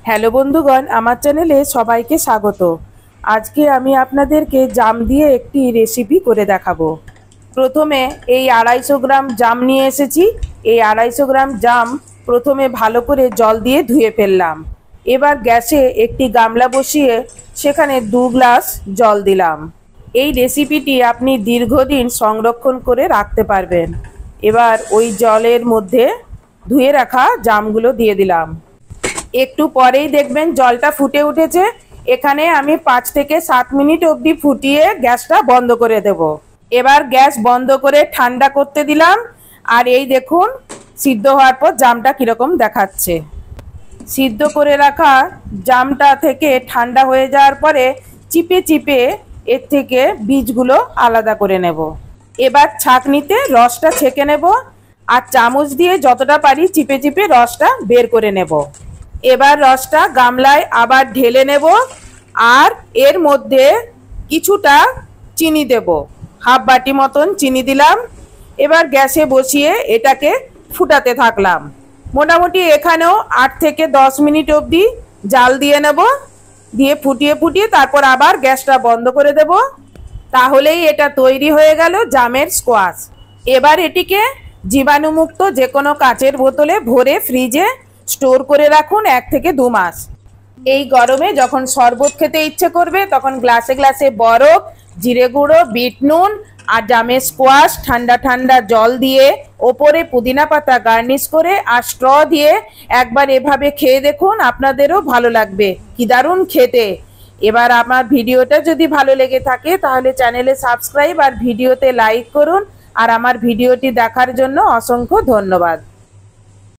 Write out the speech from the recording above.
Hello বন্ধুগণ, আমার চ্যানেলে সবাইকে স্বাগত। আজকে আমি আপনাদেরকে জাম দিয়ে একটি রেসিপি করে দেখাবো। প্রথমে এই 250 গ্রাম জাম নিয়ে এসেছি। এই 250 গ্রাম জাম প্রথমে ভালো করে জল দিয়ে ধুয়ে ফেললাম। এবার গ্যাসে একটি গামলা বসিয়ে সেখানে 2 গ্লাস জল দিলাম। এই রেসিপিটি আপনি দীর্ঘদিন সংরক্ষণ করে রাখতে পারবেন। এবার ওই জলের মধ্যে ধুয়ে রাখা জামগুলো দিয়ে দিলাম। একটু পরেই দেখবেন জলটা ফুটে উঠেছে। এখানে আমি 5 থেকে 7 মিনিট অবধি ফুটিয়ে গ্যাসটা বন্ধ করে দেব। এবার গ্যাস বন্ধ করে ঠান্ডা করতে দিলাম। আর এই দেখুন সিদ্ধ হওয়ার পর জামটা কীরকম দেখাচ্ছে। সিদ্ধ করে রাখা জামটা থেকে ঠান্ডা হয়ে যাওয়ার পরে চিপে চিপে এর থেকে বীজগুলো আলাদা করে নেব। এবার ছাঁকনিতে রসটা ছেঁকে নেব আর চামচ দিয়ে যতটা পারি চিপে চিপে রসটা বের করে নেব। এবার রসটা গামলায় আবার ঢেলে নেব আর এর মধ্যে কিছুটা চিনি দেব। হাফ বাটি মতন চিনি দিলাম। এবার গ্যাসে বসিয়ে এটাকে ফুটাতে থাকলাম। মোটামুটি এখানেও 8 থেকে 10 মিনিট অবধি জাল দিয়ে নেব। দিয়ে ফুটিয়ে ফুটিয়ে তারপর আবার গ্যাসটা বন্ধ করে দেব। তাহলেই এটা তৈরি হয়ে গেল জামের স্কোয়াশ। এবার এটিকে জীবাণুমুক্ত যে কোনো কাচের বোতলে ভরে ফ্রিজে স্টোর করে রাখুন 1 থেকে 2 মাস। এই গরমে যখন শরবত খেতে ইচ্ছে করবে তখন গ্লাসে গ্লাসে বরফ, জিরে গুঁড়ো, বিট নুন আর জামের স্কোয়াশ ঠান্ডা ঠান্ডা জল দিয়ে ওপরে পুদিনা পাতা গার্নিশ করে আর স্ট্র দিয়ে একবার এভাবে খেয়ে দেখুন, আপনাদেরও ভালো লাগবে। কি দারুণ খেতে। এবার আমার ভিডিওটা যদি ভালো লেগে থাকে তাহলে চ্যানেলে সাবস্ক্রাইব আর ভিডিওতে লাইক করুন। আর আমার ভিডিওটি দেখার জন্য অসংখ্য ধন্যবাদ।